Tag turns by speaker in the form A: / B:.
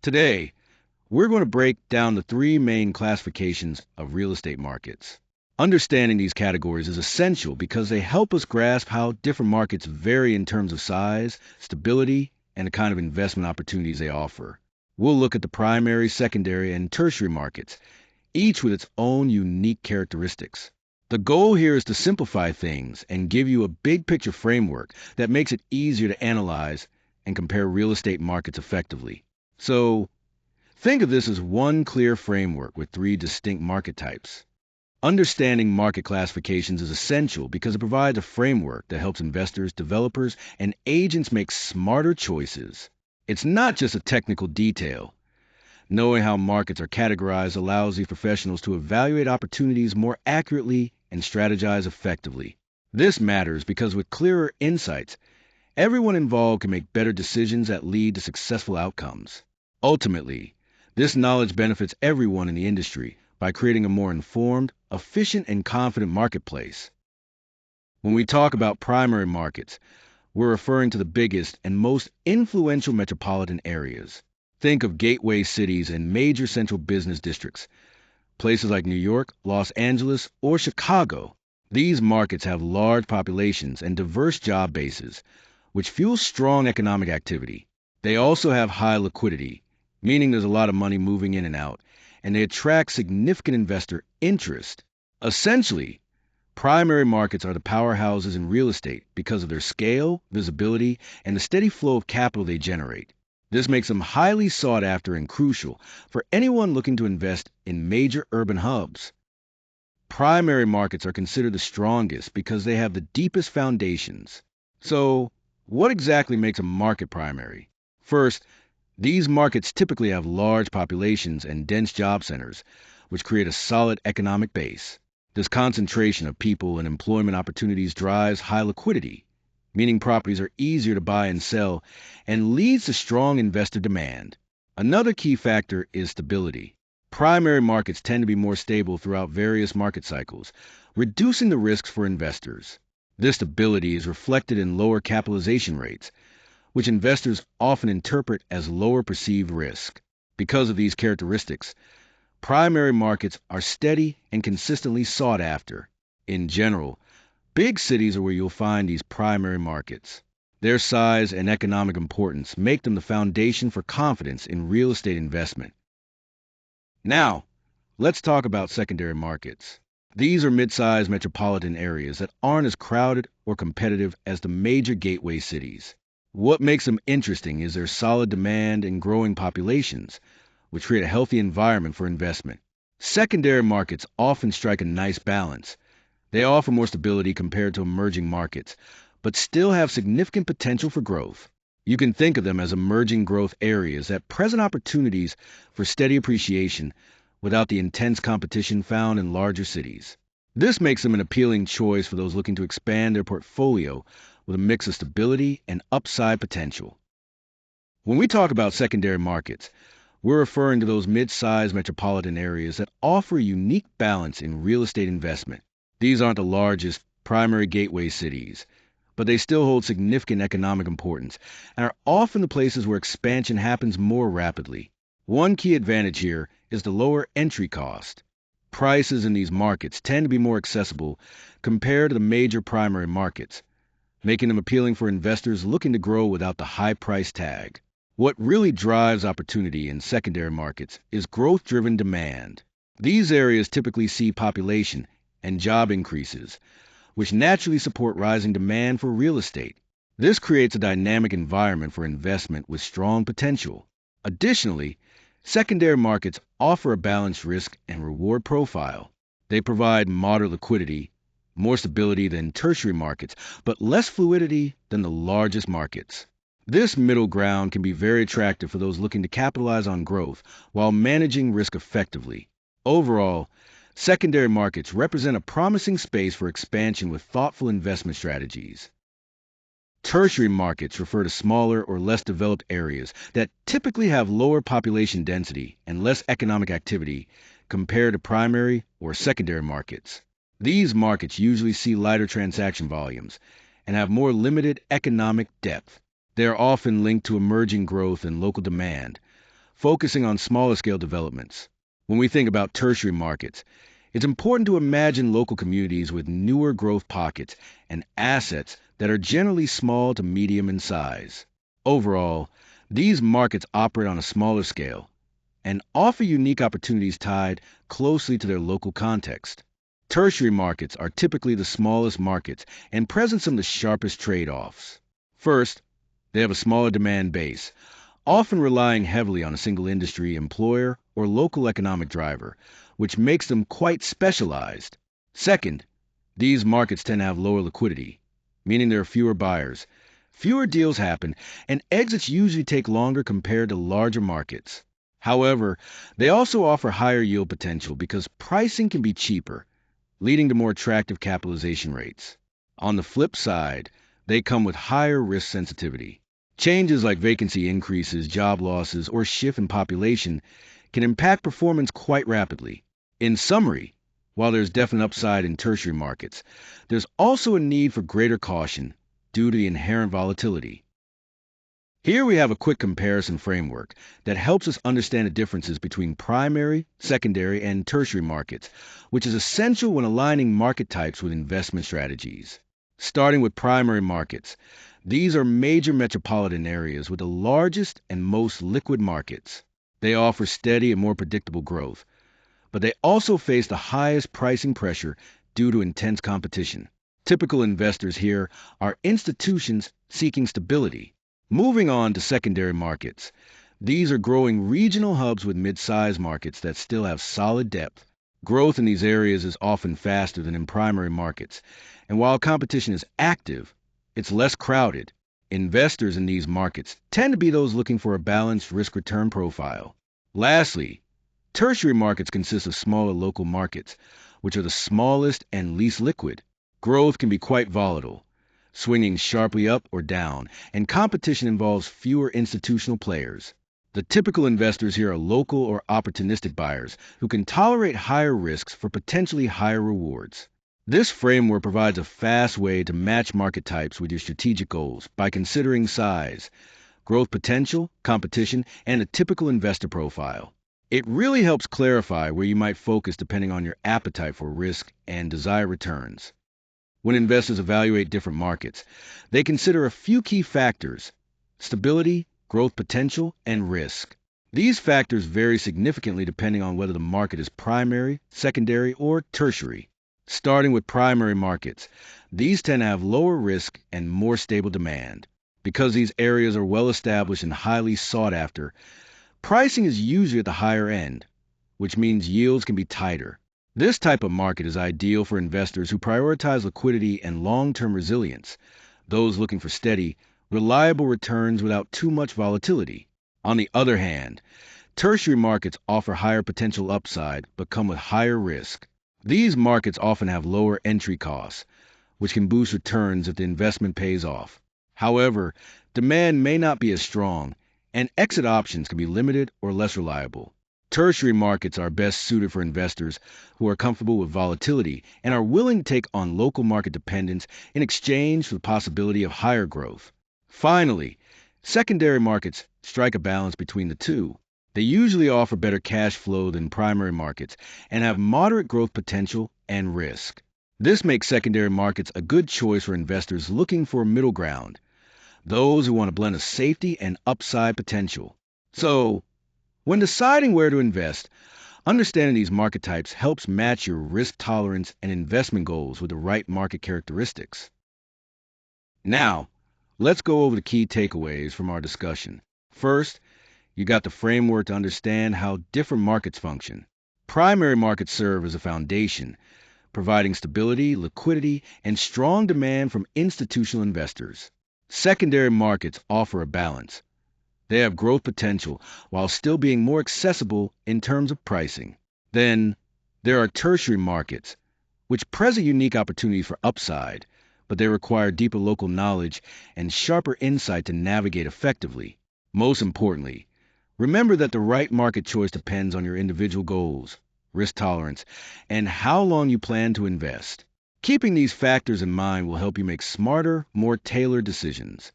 A: Today, we're going to break down the three main classifications of real estate markets. Understanding these categories is essential because they help us grasp how different markets vary in terms of size, stability, and the kind of investment opportunities they offer. We'll look at the primary, secondary, and tertiary markets, each with its own unique characteristics. The goal here is to simplify things and give you a big picture framework that makes it easier to analyze and compare real estate markets effectively. So, think of this as one clear framework with three distinct market types. Understanding market classifications is essential because it provides a framework that helps investors, developers, and agents make smarter choices. It's not just a technical detail. Knowing how markets are categorized allows these professionals to evaluate opportunities more accurately and strategize effectively. This matters because with clearer insights, everyone involved can make better decisions that lead to successful outcomes. Ultimately, this knowledge benefits everyone in the industry by creating a more informed, efficient, and confident marketplace. When we talk about primary markets, we're referring to the biggest and most influential metropolitan areas. Think of gateway cities and major central business districts, places like New York, Los Angeles, or Chicago. These markets have large populations and diverse job bases, which fuel strong economic activity. They also have high liquidity, meaning there's a lot of money moving in and out, and they attract significant investor interest. Essentially, primary markets are the powerhouses in real estate because of their scale, visibility, and the steady flow of capital they generate. This makes them highly sought after and crucial for anyone looking to invest in major urban hubs. Primary markets are considered the strongest because they have the deepest foundations. So, what exactly makes a market primary? First, these markets typically have large populations and dense job centers, which create a solid economic base. This concentration of people and employment opportunities drives high liquidity, meaning properties are easier to buy and sell, and leads to strong investor demand. Another key factor is stability. Primary markets tend to be more stable throughout various market cycles, reducing the risks for investors. This stability is reflected in lower capitalization rates, which investors often interpret as lower perceived risk. Because of these characteristics, primary markets are steady and consistently sought after. In general, big cities are where you'll find these primary markets. Their size and economic importance make them the foundation for confidence in real estate investment. Now, let's talk about secondary markets. These are mid-sized metropolitan areas that aren't as crowded or competitive as the major gateway cities. What makes them interesting is their solid demand and growing populations, which create a healthy environment for investment. Secondary markets often strike a nice balance. They offer more stability compared to emerging markets, but still have significant potential for growth. You can think of them as emerging growth areas that present opportunities for steady appreciation without the intense competition found in larger cities. This makes them an appealing choice for those looking to expand their portfolio with a mix of stability and upside potential. When we talk about secondary markets, we're referring to those mid-sized metropolitan areas that offer a unique balance in real estate investment. These aren't the largest primary gateway cities, but they still hold significant economic importance and are often the places where expansion happens more rapidly. One key advantage here is the lower entry cost. Prices in these markets tend to be more accessible compared to the major primary markets, making them appealing for investors looking to grow without the high price tag. What really drives opportunity in secondary markets is growth-driven demand. These areas typically see population and job increases, which naturally support rising demand for real estate. This creates a dynamic environment for investment with strong potential. Additionally, secondary markets offer a balanced risk and reward profile. They provide moderate liquidity, more stability than tertiary markets, but less fluidity than the largest markets. This middle ground can be very attractive for those looking to capitalize on growth while managing risk effectively. Overall, secondary markets represent a promising space for expansion with thoughtful investment strategies. Tertiary markets refer to smaller or less developed areas that typically have lower population density and less economic activity compared to primary or secondary markets. These markets usually see lighter transaction volumes and have more limited economic depth. They are often linked to emerging growth and local demand, focusing on smaller scale developments. When we think about tertiary markets, it's important to imagine local communities with newer growth pockets and assets that are generally small to medium in size. Overall, these markets operate on a smaller scale and offer unique opportunities tied closely to their local context. Tertiary markets are typically the smallest markets and present some of the sharpest trade-offs. First, they have a smaller demand base, often relying heavily on a single industry, employer, or local economic driver, which makes them quite specialized. Second, these markets tend to have lower liquidity, meaning there are fewer buyers. Fewer deals happen, and exits usually take longer compared to larger markets. However, they also offer higher yield potential because pricing can be cheaper, leading to more attractive capitalization rates. On the flip side, they come with higher risk sensitivity. Changes like vacancy increases, job losses, or shift in population can impact performance quite rapidly. In summary, while there's definite upside in tertiary markets, there's also a need for greater caution due to the inherent volatility. Here we have a quick comparison framework that helps us understand the differences between primary, secondary, and tertiary markets, which is essential when aligning market types with investment strategies. Starting with primary markets, these are major metropolitan areas with the largest and most liquid markets. They offer steady and more predictable growth, but they also face the highest pricing pressure due to intense competition. Typical investors here are institutions seeking stability. Moving on to secondary markets. These are growing regional hubs with mid-sized markets that still have solid depth. Growth in these areas is often faster than in primary markets, and while competition is active, it's less crowded. Investors in these markets tend to be those looking for a balanced risk-return profile. Lastly, tertiary markets consist of smaller local markets, which are the smallest and least liquid. Growth can be quite volatile, swinging sharply up or down, and competition involves fewer institutional players. The typical investors here are local or opportunistic buyers who can tolerate higher risks for potentially higher rewards. This framework provides a fast way to match market types with your strategic goals by considering size, growth potential, competition, and a typical investor profile. It really helps clarify where you might focus depending on your appetite for risk and desired returns. When investors evaluate different markets, they consider a few key factors: stability, growth potential, and risk. These factors vary significantly depending on whether the market is primary, secondary, or tertiary. Starting with primary markets, these tend to have lower risk and more stable demand. Because these areas are well established and highly sought after, pricing is usually at the higher end, which means yields can be tighter. This type of market is ideal for investors who prioritize liquidity and long-term resilience, those looking for steady, reliable returns without too much volatility. On the other hand, tertiary markets offer higher potential upside but come with higher risk. These markets often have lower entry costs, which can boost returns if the investment pays off. However, demand may not be as strong, and exit options can be limited or less reliable. Tertiary markets are best suited for investors who are comfortable with volatility and are willing to take on local market dependence in exchange for the possibility of higher growth. Finally, secondary markets strike a balance between the two. They usually offer better cash flow than primary markets and have moderate growth potential and risk. This makes secondary markets a good choice for investors looking for a middle ground, those who want a blend of safety and upside potential. So, when deciding where to invest, understanding these market types helps match your risk tolerance and investment goals with the right market characteristics. Now, let's go over the key takeaways from our discussion. First, you got the framework to understand how different markets function. Primary markets serve as a foundation, providing stability, liquidity, and strong demand from institutional investors. Secondary markets offer a balance. They have growth potential while still being more accessible in terms of pricing. Then, there are tertiary markets, which present unique opportunities for upside, but they require deeper local knowledge and sharper insight to navigate effectively. Most importantly, remember that the right market choice depends on your individual goals, risk tolerance, and how long you plan to invest. Keeping these factors in mind will help you make smarter, more tailored decisions.